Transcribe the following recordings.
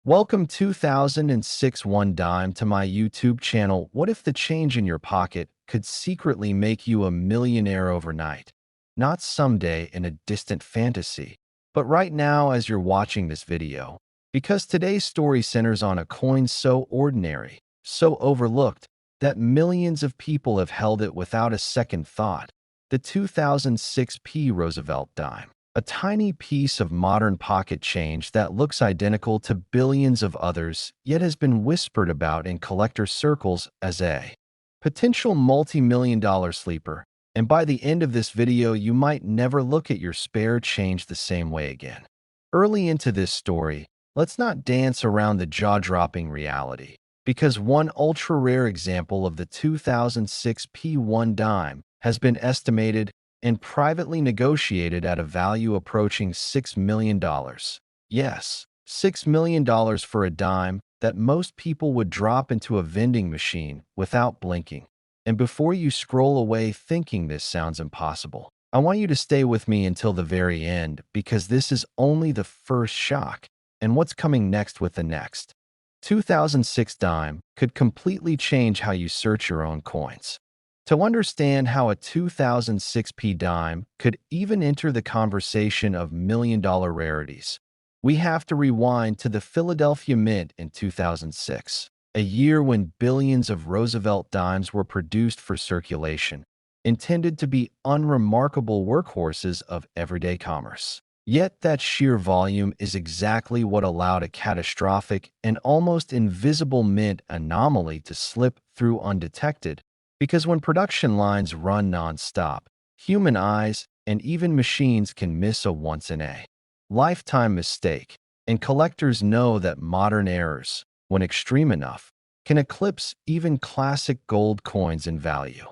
Welcome 2006 One Dime to my YouTube channel. What if the change in your pocket could secretly make you a millionaire overnight? Not someday in a distant fantasy, but right now as you're watching this video. Because today's story centers on a coin so ordinary, so overlooked, that millions of people have held it without a second thought. The 2006 P. Roosevelt dime. A tiny piece of modern pocket change that looks identical to billions of others, yet has been whispered about in collector circles as a potential multi-million-dollar sleeper. And by the end of this video, you might never look at your spare change the same way again. Early into this story, let's not dance around the jaw-dropping reality, because one ultra-rare example of the 2006 P1 dime has been estimated and privately negotiated at a value approaching $6 million. Yes, $6 million for a dime that most people would drop into a vending machine without blinking. And before you scroll away thinking this sounds impossible, I want you to stay with me until the very end because this is only the first shock and what's coming next with the next. 2006 dime could completely change how you search your own coins. To understand how a 2006 P dime could even enter the conversation of million-dollar rarities, we have to rewind to the Philadelphia Mint in 2006, a year when billions of Roosevelt dimes were produced for circulation, intended to be unremarkable workhorses of everyday commerce. Yet that sheer volume is exactly what allowed a catastrophic and almost invisible mint anomaly to slip through undetected. Because when production lines run non-stop, human eyes and even machines can miss a once-in-a-lifetime mistake, and collectors know that modern errors, when extreme enough, can eclipse even classic gold coins in value.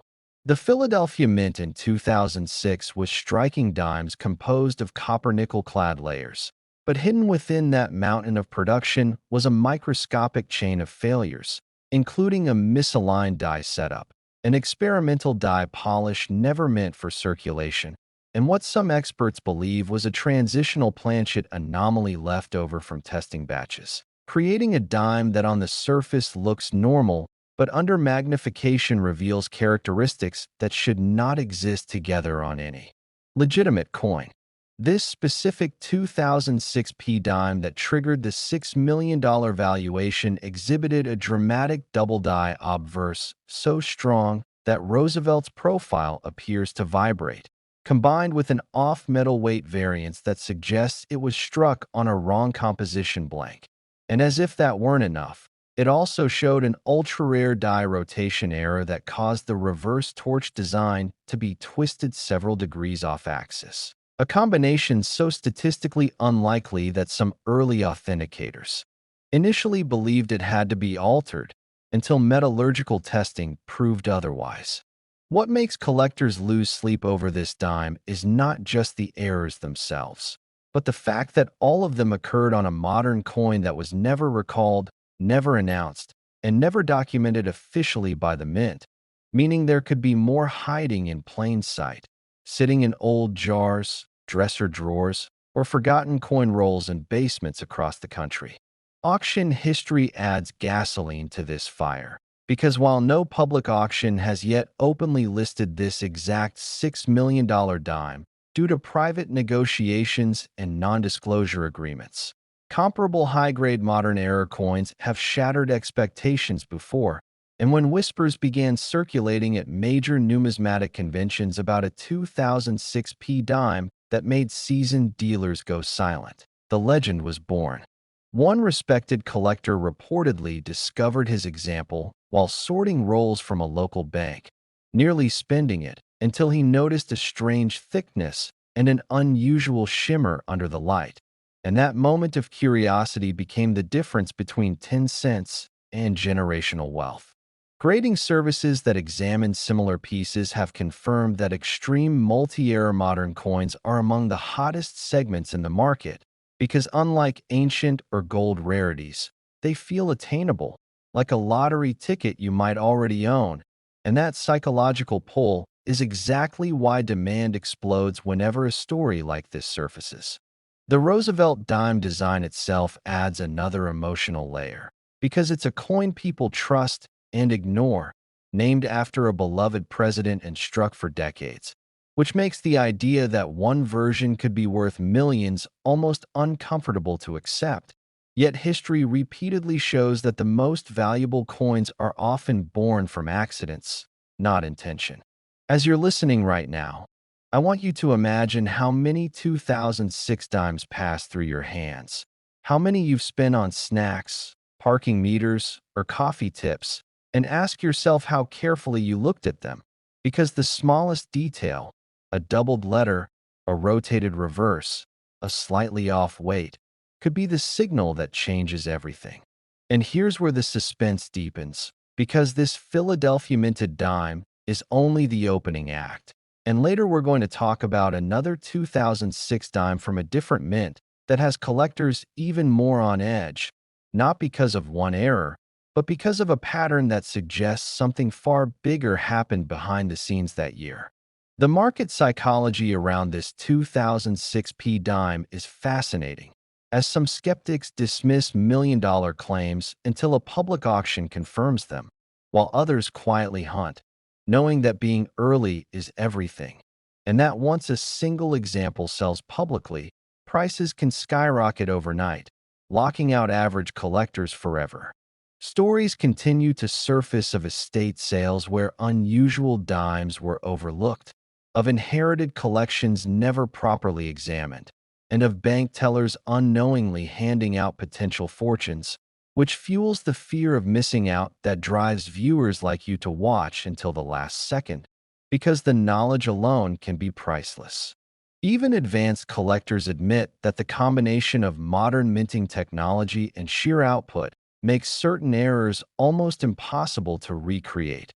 The Philadelphia Mint in 2006 was striking dimes composed of copper-nickel-clad layers, but hidden within that mountain of production was a microscopic chain of failures, including a misaligned die setup, an experimental die polish never meant for circulation, and what some experts believe was a transitional planchet anomaly left over from testing batches, creating a dime that on the surface looks normal but under magnification reveals characteristics that should not exist together on any legitimate coin. This specific 2006 P dime that triggered the $6 million valuation exhibited a dramatic double-die obverse so strong that Roosevelt's profile appears to vibrate, combined with an off-metal weight variance that suggests it was struck on a wrong composition blank. And as if that weren't enough, it also showed an ultra-rare die rotation error that caused the reverse torch design to be twisted several degrees off-axis. A combination so statistically unlikely that some early authenticators initially believed it had to be altered until metallurgical testing proved otherwise. What makes collectors lose sleep over this dime is not just the errors themselves, but the fact that all of them occurred on a modern coin that was never recalled, never announced, and never documented officially by the mint, meaning there could be more hiding in plain sight, sitting in old jars, dresser drawers, or forgotten coin rolls in basements across the country. Auction history adds gasoline to this fire, because while no public auction has yet openly listed this exact $6 million dime due to private negotiations and non-disclosure agreements, comparable high-grade modern error coins have shattered expectations before, and when whispers began circulating at major numismatic conventions about a 2006 P dime that made seasoned dealers go silent, the legend was born. One respected collector reportedly discovered his example while sorting rolls from a local bank, nearly spending it until he noticed a strange thickness and an unusual shimmer under the light. And that moment of curiosity became the difference between 10 cents and generational wealth. Grading services that examine similar pieces have confirmed that extreme multi-error modern coins are among the hottest segments in the market because unlike ancient or gold rarities, they feel attainable, like a lottery ticket you might already own, and that psychological pull is exactly why demand explodes whenever a story like this surfaces. The Roosevelt dime design itself adds another emotional layer because it's a coin people trust and ignore, named after a beloved president and struck for decades, which makes the idea that one version could be worth millions almost uncomfortable to accept. Yet history repeatedly shows that the most valuable coins are often born from accidents, not intention. As you're listening right now, I want you to imagine how many 2006 dimes pass through your hands, how many you've spent on snacks, parking meters, or coffee tips, and ask yourself how carefully you looked at them. Because the smallest detail, a doubled letter, a rotated reverse, a slightly off weight, could be the signal that changes everything. And here's where the suspense deepens, because this Philadelphia minted dime is only the opening act. And later we're going to talk about another 2006 dime from a different mint that has collectors even more on edge, not because of one error, but because of a pattern that suggests something far bigger happened behind the scenes that year. The market psychology around this 2006 P dime is fascinating, as some skeptics dismiss million-dollar claims until a public auction confirms them, while others quietly hunt, knowing that being early is everything, and that once a single example sells publicly, prices can skyrocket overnight, locking out average collectors forever. Stories continue to surface of estate sales where unusual dimes were overlooked, of inherited collections never properly examined, and of bank tellers unknowingly handing out potential fortunes, which fuels the fear of missing out that drives viewers like you to watch until the last second, because the knowledge alone can be priceless. Even advanced collectors admit that the combination of modern minting technology and sheer output makes certain errors almost impossible to recreate,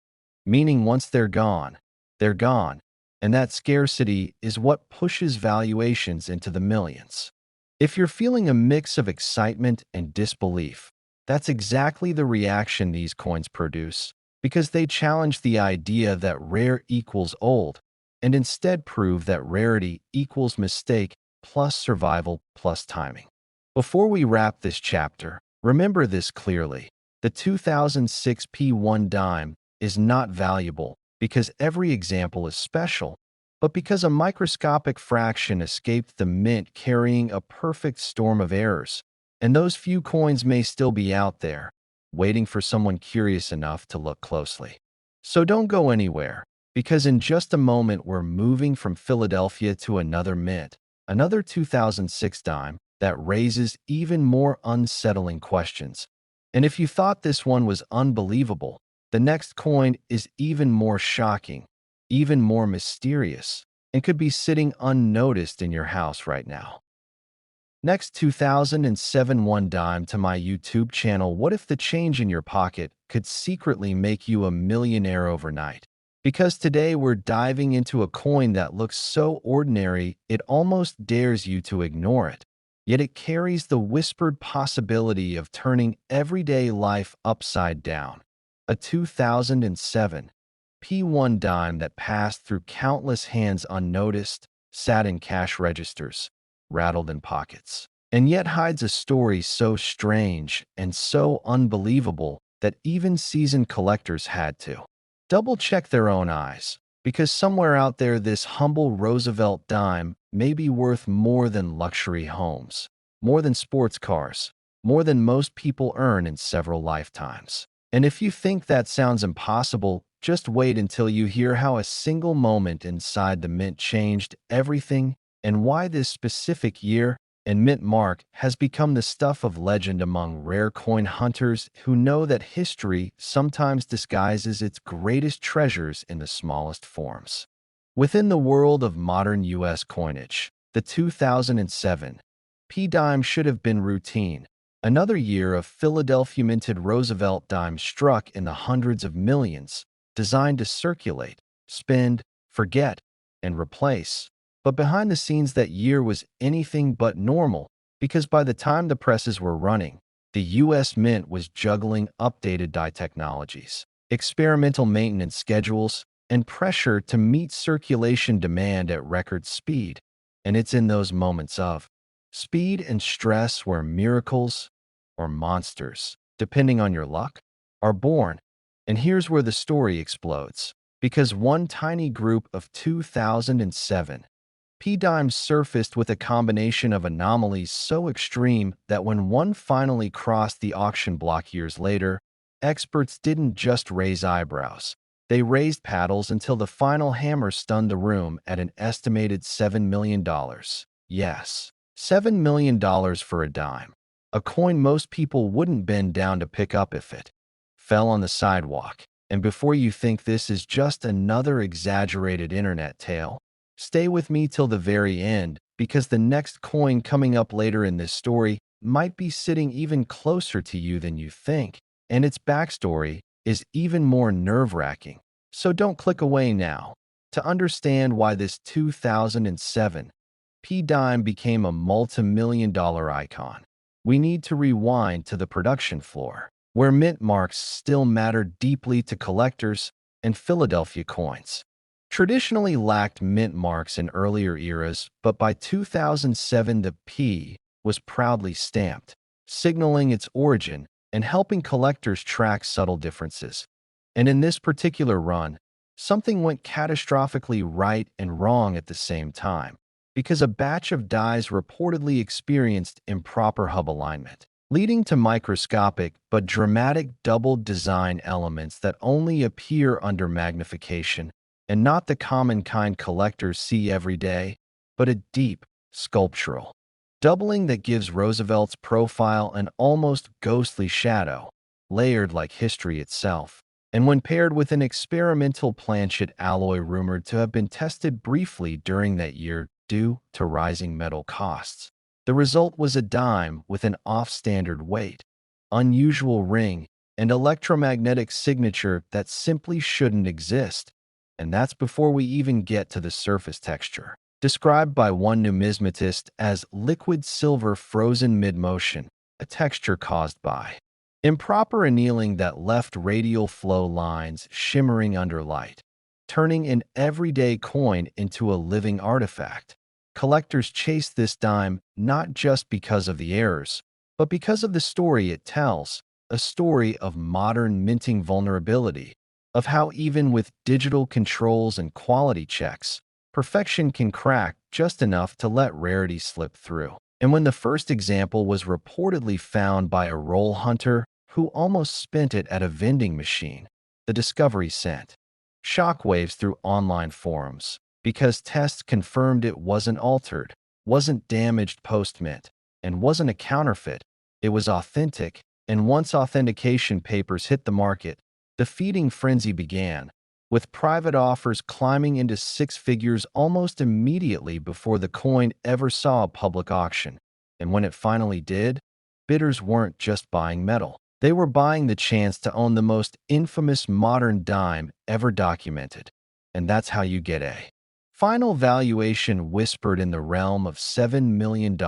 meaning once they're gone, and that scarcity is what pushes valuations into the millions. If you're feeling a mix of excitement and disbelief, that's exactly the reaction these coins produce, because they challenge the idea that rare equals old, and instead prove that rarity equals mistake plus survival plus timing. Before we wrap this chapter, remember this clearly. The 2006 P1 dime is not valuable because every example is special, but because a microscopic fraction escaped the mint carrying a perfect storm of errors. And those few coins may still be out there, waiting for someone curious enough to look closely. So don't go anywhere, because in just a moment we're moving from Philadelphia to another mint, another 2006 dime that raises even more unsettling questions. And if you thought this one was unbelievable, the next coin is even more shocking, even more mysterious, and could be sitting unnoticed in your house right now. Next 2007 one dime to my YouTube channel. What if the change in your pocket could secretly make you a millionaire overnight? Because today we're diving into a coin that looks so ordinary it almost dares you to ignore it. Yet it carries the whispered possibility of turning everyday life upside down. A 2007 P1 dime that passed through countless hands unnoticed, sat in cash registers, rattled in pockets, and yet hides a story so strange and so unbelievable that even seasoned collectors had to double-check their own eyes, because somewhere out there this humble Roosevelt dime may be worth more than luxury homes, more than sports cars, more than most people earn in several lifetimes. And if you think that sounds impossible, just wait until you hear how a single moment inside the mint changed everything, and why this specific year and mint mark has become the stuff of legend among rare coin hunters who know that history sometimes disguises its greatest treasures in the smallest forms. Within the world of modern U.S. coinage, the 2007 P-dime should have been routine. Another year of Philadelphia minted Roosevelt dimes struck in the hundreds of millions, designed to circulate, spend, forget, and replace. But behind the scenes that year was anything but normal, because by the time the presses were running, the U.S. Mint was juggling updated die technologies, experimental maintenance schedules, and pressure to meet circulation demand at record speed. And it's in those moments of Speed and stress, where miracles or monsters, depending on your luck, are born. And here's where the story explodes. Because one tiny group of 2007 P-dimes surfaced with a combination of anomalies so extreme that when one finally crossed the auction block years later, experts didn't just raise eyebrows. They raised paddles until the final hammer stunned the room at an estimated $7 million. Yes, $7 million for a dime. A coin most people wouldn't bend down to pick up if it fell on the sidewalk. And before you think this is just another exaggerated internet tale, stay with me till the very end, because the next coin coming up later in this story might be sitting even closer to you than you think, and its backstory is even more nerve-wracking. So don't click away now. To understand why this 2007 P-dime became a multi-million-dollar icon, we need to rewind to the production floor, where mint marks still matter deeply to collectors, and Philadelphia coins traditionally lacked mint marks in earlier eras, but by 2007 the P was proudly stamped, signaling its origin and helping collectors track subtle differences. And in this particular run, something went catastrophically right and wrong at the same time, because a batch of dies reportedly experienced improper hub alignment, leading to microscopic but dramatic doubled design elements that only appear under magnification, and not the common kind collectors see every day, but a deep, sculptural doubling that gives Roosevelt's profile an almost ghostly shadow, layered like history itself. And when paired with an experimental planchet alloy rumored to have been tested briefly during that year due to rising metal costs, the result was a dime with an off-standard weight, unusual ring, and electromagnetic signature that simply shouldn't exist. And that's before we even get to the surface texture, described by one numismatist as liquid silver frozen mid-motion, a texture caused by improper annealing that left radial flow lines shimmering under light, turning an everyday coin into a living artifact. Collectors chase this dime not just because of the errors, but because of the story it tells, a story of modern minting vulnerability, of how even with digital controls and quality checks, perfection can crack just enough to let rarity slip through. And when the first example was reportedly found by a roll hunter who almost spent it at a vending machine, the discovery sent shockwaves through online forums, because tests confirmed it wasn't altered, wasn't damaged post-mint, and wasn't a counterfeit. It was authentic, and once authentication papers hit the market, the feeding frenzy began, with private offers climbing into six figures almost immediately before the coin ever saw a public auction. And when it finally did, bidders weren't just buying metal. They were buying the chance to own the most infamous modern dime ever documented. And that's how you get a final valuation whispered in the realm of $7 million,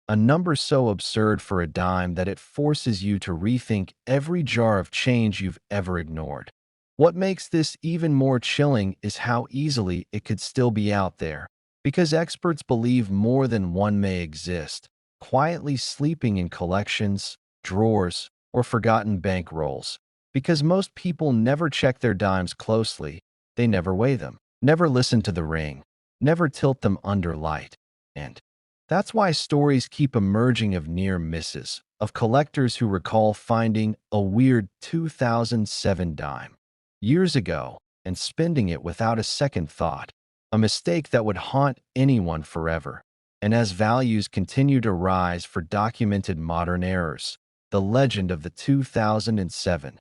a number so absurd for a dime that it forces you to rethink every jar of change you've ever ignored. What makes this even more chilling is how easily it could still be out there, because experts believe more than one may exist, quietly sleeping in collections, drawers, or forgotten bank rolls. Because most people never check their dimes closely, they never weigh them, never listen to the ring, never tilt them under light. And that's why stories keep emerging of near misses, of collectors who recall finding a weird 2007 dime years ago and spending it without a second thought, a mistake that would haunt anyone forever. And as values continue to rise for documented modern errors, the legend of the 2007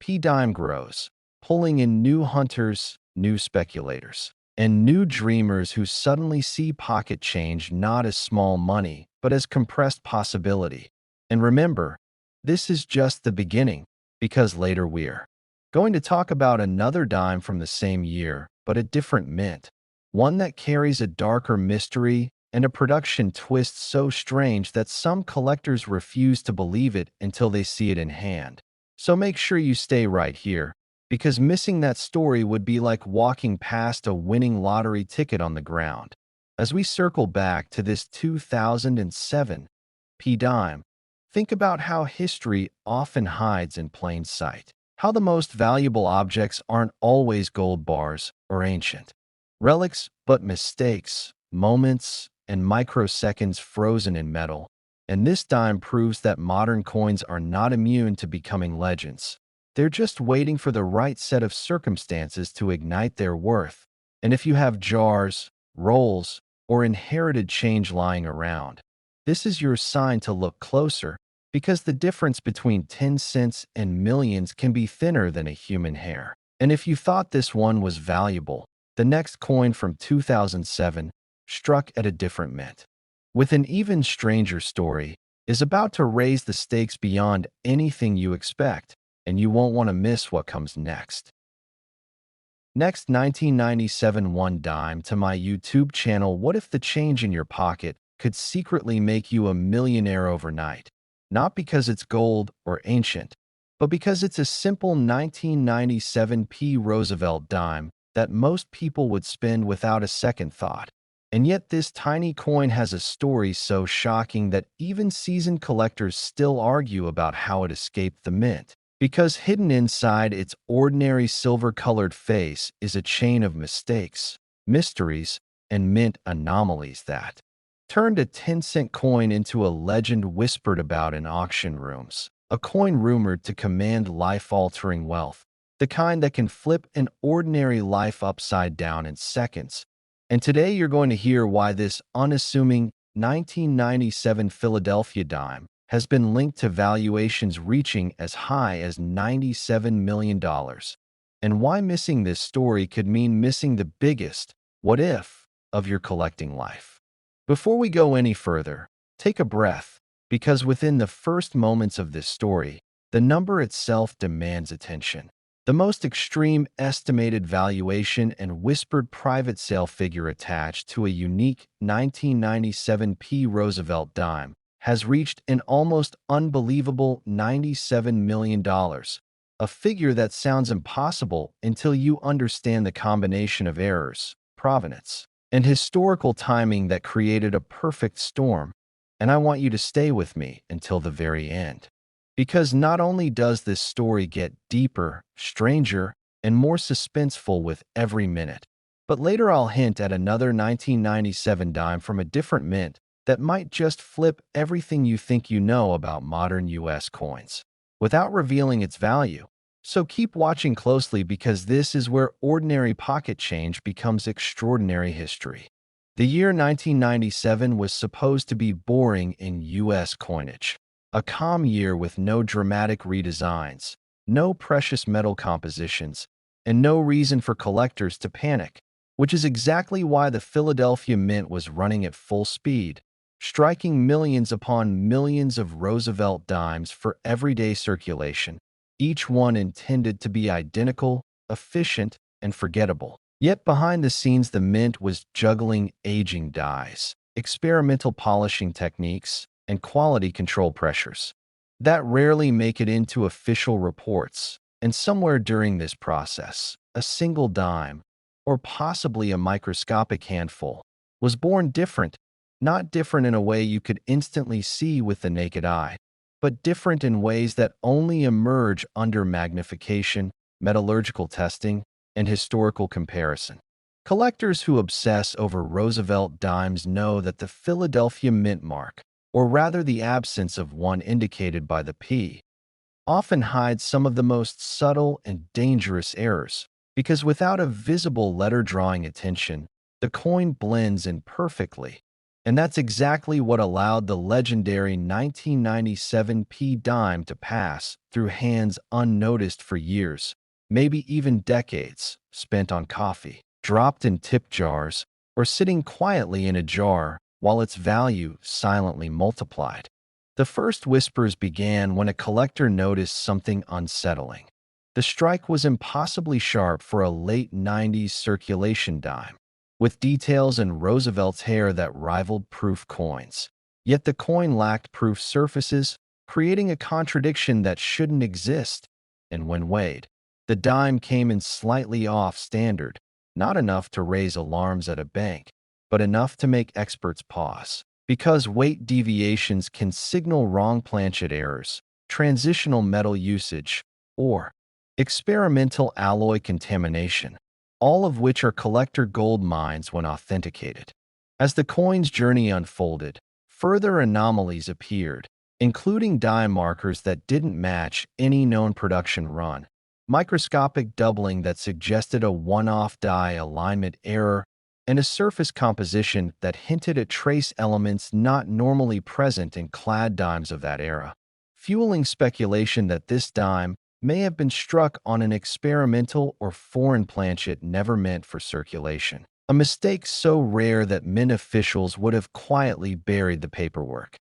P-dime grows, pulling in new hunters, new speculators, and new dreamers who suddenly see pocket change not as small money, but as compressed possibility. And remember, this is just the beginning, because later we're going to talk about another dime from the same year, but a different mint, one that carries a darker mystery and a production twist so strange that some collectors refuse to believe it until they see it in hand. So make sure you stay right here, because missing that story would be like walking past a winning lottery ticket on the ground. As we circle back to this 2007 P dime, think about how history often hides in plain sight. How the most valuable objects aren't always gold bars or ancient relics, but mistakes, moments, and microseconds frozen in metal. And this dime proves that modern coins are not immune to becoming legends. They're just waiting for the right set of circumstances to ignite their worth. And if you have jars, rolls, or inherited change lying around, this is your sign to look closer, because the difference between 10 cents and millions can be thinner than a human hair. And if you thought this one was valuable, the next coin from 2007 struck at a different mint. With an even stranger story, is about to raise the stakes beyond anything you expect, and you won't want to miss what comes next. Next, 1997 one dime to my YouTube channel. What if the change in your pocket could secretly make you a millionaire overnight? Not because it's gold or ancient, but because it's a simple 1997 P. Roosevelt dime that most people would spend without a second thought. And yet this tiny coin has a story so shocking that even seasoned collectors still argue about how it escaped the mint. Because hidden inside its ordinary silver-colored face is a chain of mistakes, mysteries, and mint anomalies that turned a 10-cent coin into a legend whispered about in auction rooms, a coin rumored to command life-altering wealth, the kind that can flip an ordinary life upside down in seconds. And today you're going to hear why this unassuming 1997 Philadelphia dime has been linked to valuations reaching as high as $97 million, and why missing this story could mean missing the biggest what if of your collecting life. Before we go any further, take a breath, because within the first moments of this story, the number itself demands attention. The most extreme estimated valuation and whispered private sale figure attached to a unique 1997 P. Roosevelt dime has reached an almost unbelievable $97 million, a figure that sounds impossible until you understand the combination of errors, provenance, and historical timing that created a perfect storm. And I want you to stay with me until the very end. Because not only does this story get deeper, stranger, and more suspenseful with every minute, but later I'll hint at another 1997 dime from a different mint that might just flip everything you think you know about modern US coins, without revealing its value. So keep watching closely, because this is where ordinary pocket change becomes extraordinary history. The year 1997 was supposed to be boring in US coinage. A calm year with no dramatic redesigns, no precious metal compositions, and no reason for collectors to panic, which is exactly why the Philadelphia Mint was running at full speed, striking millions upon millions of Roosevelt dimes for everyday circulation, each one intended to be identical, efficient, and forgettable. Yet behind the scenes, the Mint was juggling aging dies, experimental polishing techniques, and quality control pressures that rarely make it into official reports. And somewhere during this process, a single dime, or possibly a microscopic handful, was born different, not different in a way you could instantly see with the naked eye, but different in ways that only emerge under magnification, metallurgical testing, and historical comparison. Collectors who obsess over Roosevelt dimes know that the Philadelphia Mint mark, or rather the absence of one indicated by the P, often hides some of the most subtle and dangerous errors, because without a visible letter drawing attention, the coin blends in perfectly. And that's exactly what allowed the legendary 1997 P dime to pass through hands unnoticed for years, maybe even decades, spent on coffee, dropped in tip jars, or sitting quietly in a jar while its value silently multiplied. The first whispers began when a collector noticed something unsettling. The strike was impossibly sharp for a late 90s circulation dime, with details in Roosevelt's hair that rivaled proof coins. Yet the coin lacked proof surfaces, creating a contradiction that shouldn't exist. And when weighed, the dime came in slightly off standard, not enough to raise alarms at a bank, but enough to make experts pause. Because weight deviations can signal wrong planchet errors, transitional metal usage, or experimental alloy contamination, all of which are collector gold mines when authenticated. As the coin's journey unfolded, further anomalies appeared, including die markers that didn't match any known production run, microscopic doubling that suggested a one-off die alignment error, and a surface composition that hinted at trace elements not normally present in clad dimes of that era, fueling speculation that this dime may have been struck on an experimental or foreign planchet never meant for circulation. A mistake so rare that mint officials would have quietly buried the paperwork,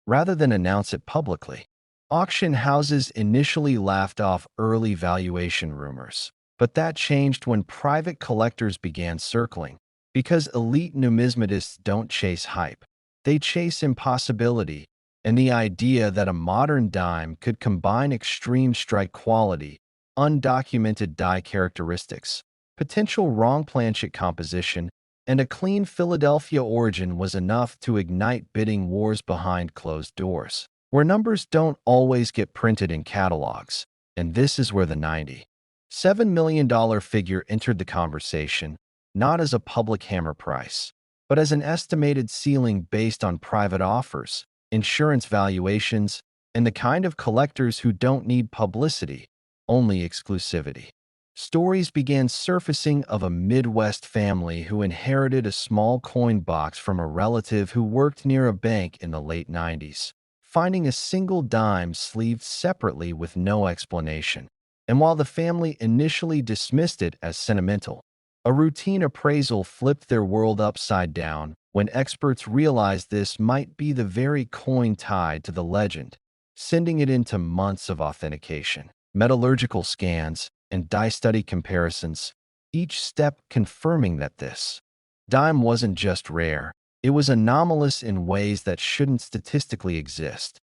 rather than announce it publicly. Auction houses initially laughed off early valuation rumors, but that changed when private collectors began circling. Because elite numismatists don't chase hype, they chase impossibility, and the idea that a modern dime could combine extreme strike quality, undocumented die characteristics, potential wrong planchet composition, and a clean Philadelphia origin was enough to ignite bidding wars behind closed doors, where numbers don't always get printed in catalogs. And this is where the $97 million figure entered the conversation, not as a public hammer price, but as an estimated ceiling based on private offers, insurance valuations, and the kind of collectors who don't need publicity, only exclusivity. Stories began surfacing of a Midwest family who inherited a small coin box from a relative who worked near a bank in the late 90s, finding a single dime sleeved separately with no explanation. And while the family initially dismissed it as sentimental, a routine appraisal flipped their world upside down when experts realized this might be the very coin tied to the legend, sending it into months of authentication, metallurgical scans, and die study comparisons, each step confirming that this dime wasn't just rare, it was anomalous in ways that shouldn't statistically exist.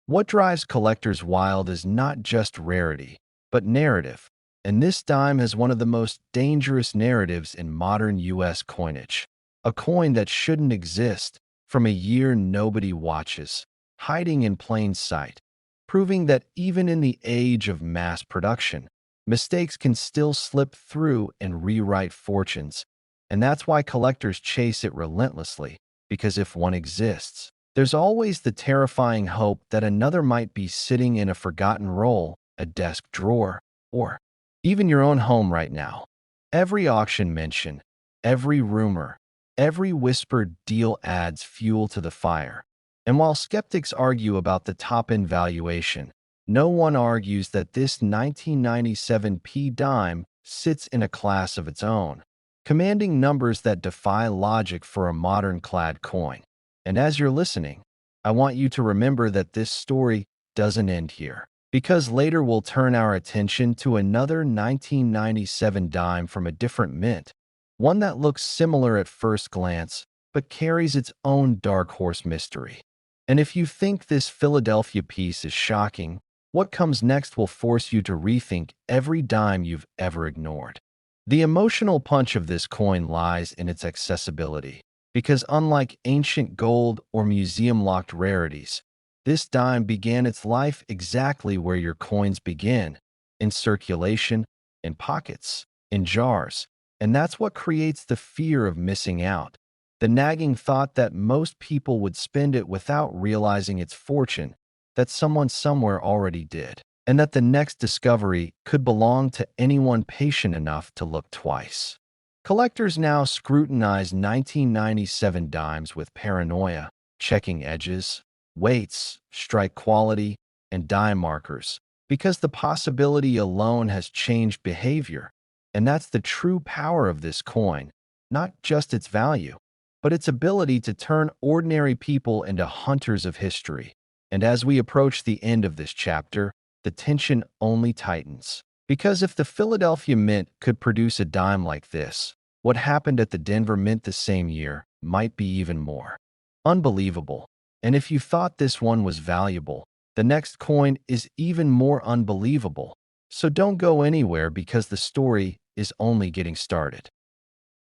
What drives collectors wild is not just rarity, but narrative. And this dime has one of the most dangerous narratives in modern U.S. coinage. A coin that shouldn't exist, from a year nobody watches, hiding in plain sight, proving that even in the age of mass production, mistakes can still slip through and rewrite fortunes. And that's why collectors chase it relentlessly, because if one exists, there's always the terrifying hope that another might be sitting in a forgotten roll, a desk drawer, or even your own home right now. Every auction mention, every rumor, every whispered deal adds fuel to the fire. And while skeptics argue about the top-end valuation, no one argues that this 1997 P dime sits in a class of its own, commanding numbers that defy logic for a modern clad coin. And as you're listening, I want you to remember that this story doesn't end here. Because later we'll turn our attention to another 1997 dime from a different mint, one that looks similar at first glance, but carries its own dark horse mystery. And if you think this Philadelphia piece is shocking, what comes next will force you to rethink every dime you've ever ignored. The emotional punch of this coin lies in its accessibility, because unlike ancient gold or museum-locked rarities, this dime began its life exactly where your coins begin, in circulation, in pockets, in jars. And that's what creates the fear of missing out, the nagging thought that most people would spend it without realizing its fortune, that someone somewhere already did, and that the next discovery could belong to anyone patient enough to look twice. Collectors now scrutinize 1997 dimes with paranoia, checking edges, weights, strike quality, and die markers, because the possibility alone has changed behavior. And that's the true power of this coin, not just its value, but its ability to turn ordinary people into hunters of history. And as we approach the end of this chapter, the tension only tightens. Because if the Philadelphia Mint could produce a dime like this, what happened at the Denver Mint the same year might be even more unbelievable. And if you thought this one was valuable, the next coin is even more unbelievable. So don't go anywhere because the story is only getting started.